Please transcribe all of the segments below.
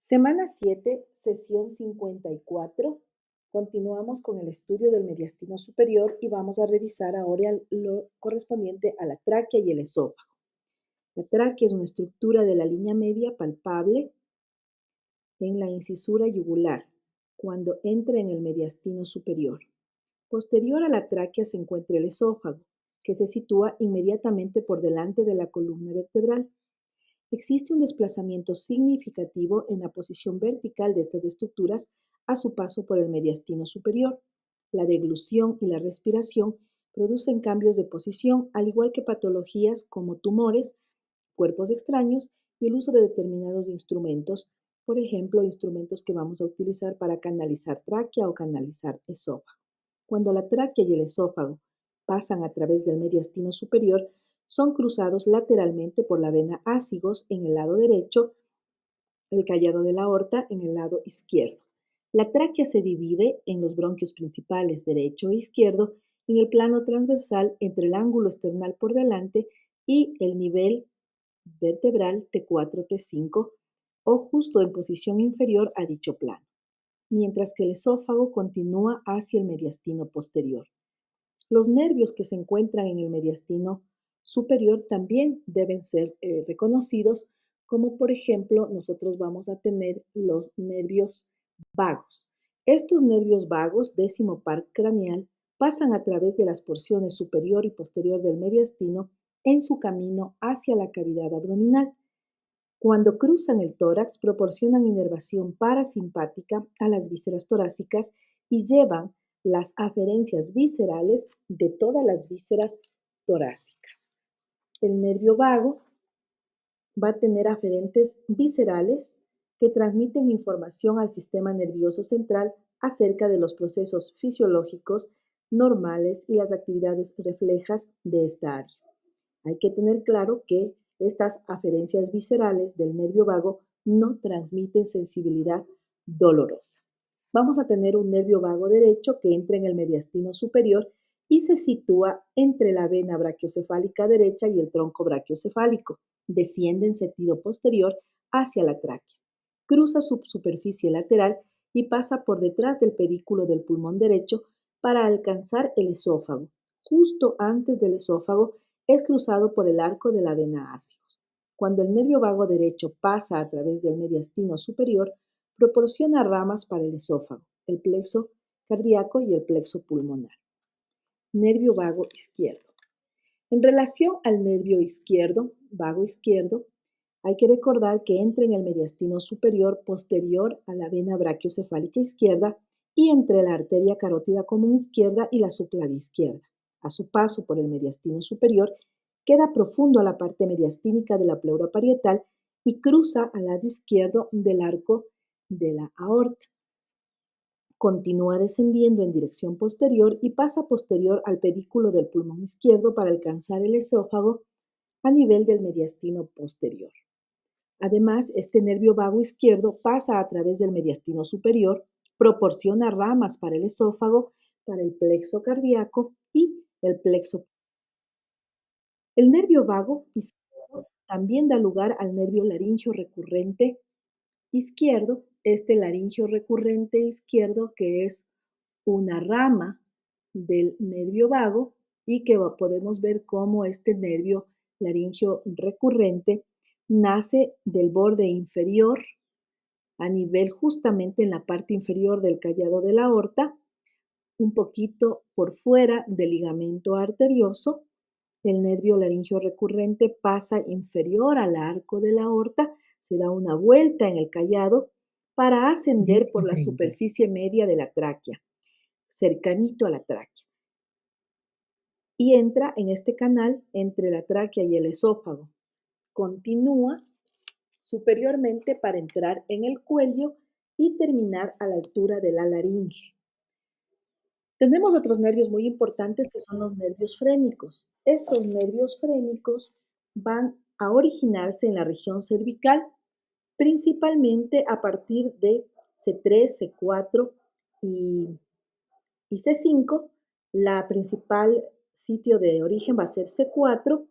Semana 7, sesión 54. Continuamos con el estudio del mediastino superior y vamos a revisar ahora lo correspondiente a la tráquea y el esófago. La tráquea es una estructura de la línea media palpable en la incisura yugular cuando entra en el mediastino superior. Posterior a la tráquea se encuentra el esófago, que se sitúa inmediatamente por delante de la columna vertebral. Existe un desplazamiento significativo en la posición vertical de estas estructuras a su paso por el mediastino superior. La deglución y la respiración producen cambios de posición, al igual que patologías como tumores, cuerpos extraños y el uso de determinados instrumentos, por ejemplo, instrumentos que vamos a utilizar para canalizar tráquea o canalizar esófago. Cuando la tráquea y el esófago pasan a través del mediastino superior, son cruzados lateralmente por la vena ácigos en el lado derecho, el callado de la aorta en el lado izquierdo. La tráquea se divide en los bronquios principales derecho e izquierdo en el plano transversal entre el ángulo esternal por delante y el nivel vertebral T4-T5 o justo en posición inferior a dicho plano, mientras que el esófago continúa hacia el mediastino posterior. Los nervios que se encuentran en el mediastino superior también deben ser reconocidos, como por ejemplo nosotros vamos a tener los nervios vagos. Estos nervios vagos, décimo par craneal, pasan a través de las porciones superior y posterior del mediastino en su camino hacia la cavidad abdominal. Cuando cruzan el tórax, proporcionan inervación parasimpática a las vísceras torácicas y llevan las aferencias viscerales de todas las vísceras torácicas. El nervio vago va a tener aferentes viscerales que transmiten información al sistema nervioso central acerca de los procesos fisiológicos normales y las actividades reflejas de esta área. Hay que tener claro que estas aferencias viscerales del nervio vago no transmiten sensibilidad dolorosa. Vamos a tener un nervio vago derecho que entra en el mediastino superior y se sitúa entre la vena brachiocefálica derecha y el tronco brachiocefálico. Desciende en sentido posterior hacia la tráquea. Cruza su superficie lateral y pasa por detrás del pedículo del pulmón derecho para alcanzar el esófago. Justo antes del esófago es cruzado por el arco de la vena ácigos. Cuando el nervio vago derecho pasa a través del mediastino superior, proporciona ramas para el esófago, el plexo cardíaco y el plexo pulmonar. Nervio vago izquierdo. En relación al nervio izquierdo, vago izquierdo, hay que recordar que entra en el mediastino superior posterior a la vena brachiocefálica izquierda y entre la arteria carótida común izquierda y la subclavia izquierda. A su paso por el mediastino superior, queda profundo a la parte mediastínica de la pleura parietal y cruza al lado izquierdo del arco de la aorta. Continúa descendiendo en dirección posterior y pasa posterior al pedículo del pulmón izquierdo para alcanzar el esófago a nivel del mediastino posterior. Además, este nervio vago izquierdo pasa a través del mediastino superior, proporciona ramas para el esófago, para el plexo cardíaco y el plexo. El nervio vago izquierdo también da lugar al nervio laringio recurrente izquierdo, este laringio recurrente izquierdo que es una rama del nervio vago y que podemos ver cómo este nervio laringio recurrente nace del borde inferior a nivel justamente en la parte inferior del callado de la aorta, un poquito por fuera del ligamento arterioso. El nervio laringio recurrente pasa inferior al arco de la aorta, se da una vuelta en el callado para ascender por la 10:30. superficie media de la tráquea, cercanito a la tráquea, y entra en este canal entre la tráquea y el esófago. Continúa superiormente para entrar en el cuello y terminar a la altura de la laringe. Tenemos otros nervios muy importantes que son los nervios frénicos. Estos nervios frénicos van a originarse en la región cervical, principalmente a partir de C3, C4 y C5. La principal sitio de origen va a ser C4.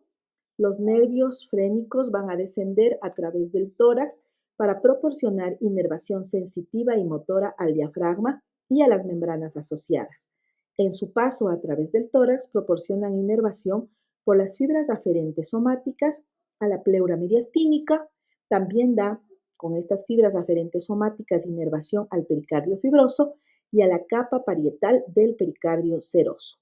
Los nervios frénicos van a descender a través del tórax para proporcionar inervación sensitiva y motora al diafragma y a las membranas asociadas. En su paso a través del tórax proporcionan inervación por las fibras aferentes somáticas a la pleura mediastínica. También da con estas fibras aferentes somáticas inervación al pericardio fibroso y a la capa parietal del pericardio seroso.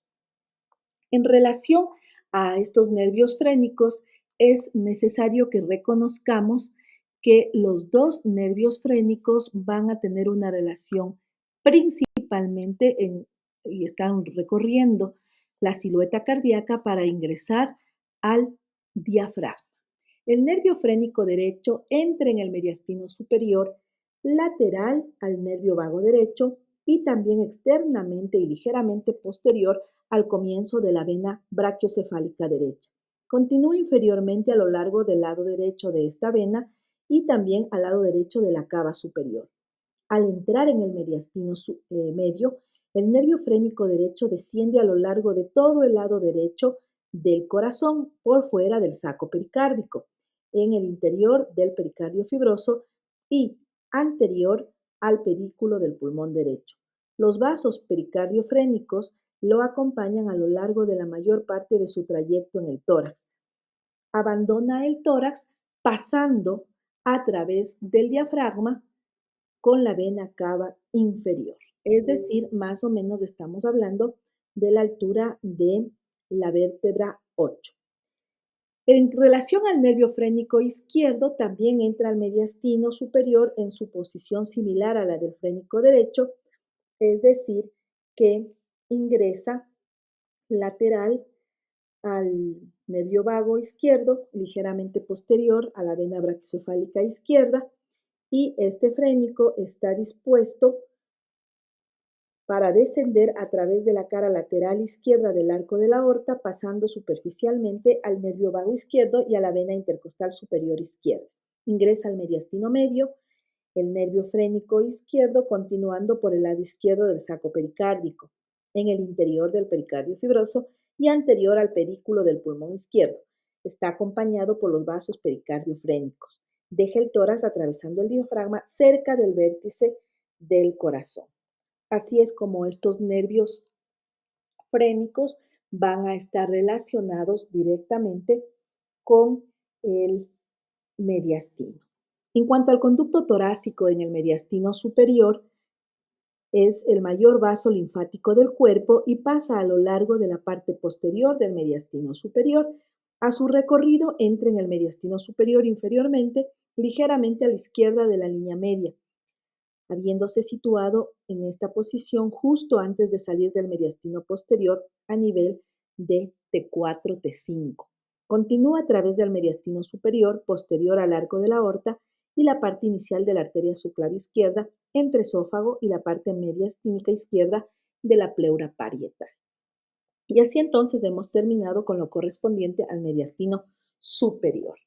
En relación a estos nervios frénicos, es necesario que reconozcamos que los dos nervios frénicos van a tener una relación principalmente y están recorriendo la silueta cardíaca para ingresar al diafragma. El nervio frénico derecho entra en el mediastino superior lateral al nervio vago derecho y también externamente y ligeramente posterior al comienzo de la vena brachiocefálica derecha. Continúa inferiormente a lo largo del lado derecho de esta vena y también al lado derecho de la cava superior. Al entrar en el mediastino medio, el nervio frénico derecho desciende a lo largo de todo el lado derecho del corazón por fuera del saco pericárdico, en el interior del pericardio fibroso y anterior al pedículo del pulmón derecho. Los vasos pericardiofrénicos lo acompañan a lo largo de la mayor parte de su trayecto en el tórax. Abandona el tórax pasando a través del diafragma con la vena cava inferior. Es decir, más o menos estamos hablando de la altura de la vértebra 8. En relación al nervio frénico izquierdo, también entra al mediastino superior en su posición similar a la del frénico derecho, es decir, que ingresa lateral al nervio vago izquierdo, ligeramente posterior a la vena brachiocefálica izquierda, y este frénico está dispuesto para descender a través de la cara lateral izquierda del arco de la aorta, pasando superficialmente al nervio vago izquierdo y a la vena intercostal superior izquierda. Ingresa al mediastino medio, el nervio frénico izquierdo, continuando por el lado izquierdo del saco pericárdico, en el interior del pericardio fibroso y anterior al pedículo del pulmón izquierdo. Está acompañado por los vasos pericardiofrénicos. Deja el tórax atravesando el diafragma cerca del vértice del corazón. Así es como estos nervios frénicos van a estar relacionados directamente con el mediastino. En cuanto al conducto torácico en el mediastino superior, es el mayor vaso linfático del cuerpo y pasa a lo largo de la parte posterior del mediastino superior. A su recorrido entra en el mediastino superior inferiormente, ligeramente a la izquierda de la línea media, habiéndose situado en esta posición justo antes de salir del mediastino posterior a nivel de T4-T5. Continúa a través del mediastino superior, posterior al arco de la aorta y la parte inicial de la arteria subclavia izquierda entre esófago y la parte mediastínica izquierda de la pleura parietal. Y así entonces hemos terminado con lo correspondiente al mediastino superior.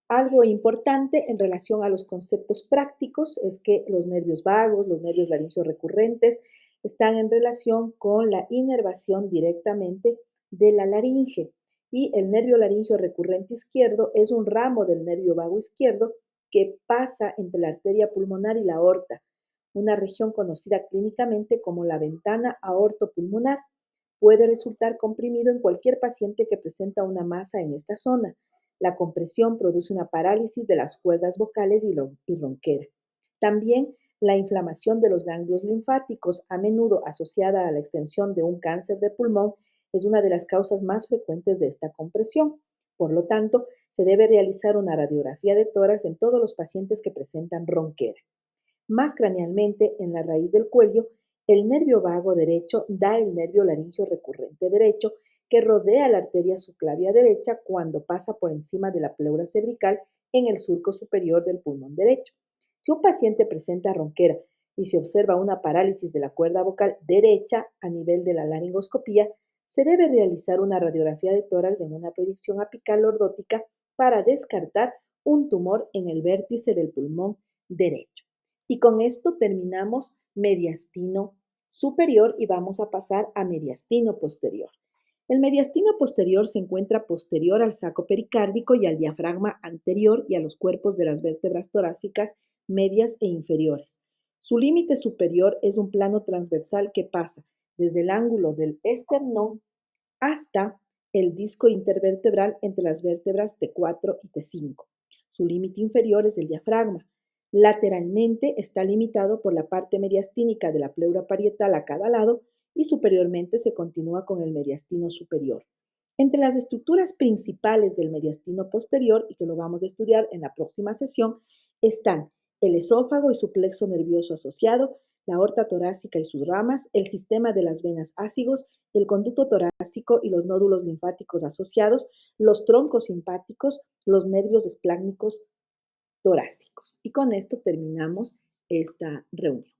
Algo importante en relación a los conceptos prácticos es que los nervios vagos, los nervios laringeos recurrentes, están en relación con la inervación directamente de la laringe. Y el nervio laringeo recurrente izquierdo es un ramo del nervio vago izquierdo que pasa entre la arteria pulmonar y la aorta, una región conocida clínicamente como la ventana aortopulmonar. Puede resultar comprimido en cualquier paciente que presenta una masa en esta zona. La compresión produce una parálisis de las cuerdas vocales y ronquera. También la inflamación de los ganglios linfáticos, a menudo asociada a la extensión de un cáncer de pulmón, es una de las causas más frecuentes de esta compresión. Por lo tanto, se debe realizar una radiografía de tórax en todos los pacientes que presentan ronquera. Más cranealmente, en la raíz del cuello, el nervio vago derecho da el nervio laringeo recurrente derecho que rodea la arteria subclavia derecha cuando pasa por encima de la pleura cervical en el surco superior del pulmón derecho. Si un paciente presenta ronquera y se observa una parálisis de la cuerda vocal derecha a nivel de la laringoscopía, se debe realizar una radiografía de tórax en una proyección apical lordótica para descartar un tumor en el vértice del pulmón derecho. Y con esto terminamos mediastino superior y vamos a pasar a mediastino posterior. El mediastino posterior se encuentra posterior al saco pericárdico y al diafragma anterior y a los cuerpos de las vértebras torácicas medias e inferiores. Su límite superior es un plano transversal que pasa desde el ángulo del esternón hasta el disco intervertebral entre las vértebras T4 y T5. Su límite inferior es el diafragma. Lateralmente está limitado por la parte mediastínica de la pleura parietal a cada lado y superiormente se continúa con el mediastino superior. Entre las estructuras principales del mediastino posterior, y que lo vamos a estudiar en la próxima sesión, están el esófago y su plexo nervioso asociado, la aorta torácica y sus ramas, el sistema de las venas ácigos, el conducto torácico y los nódulos linfáticos asociados, los troncos simpáticos, los nervios espláncnicos torácicos. Y con esto terminamos esta reunión.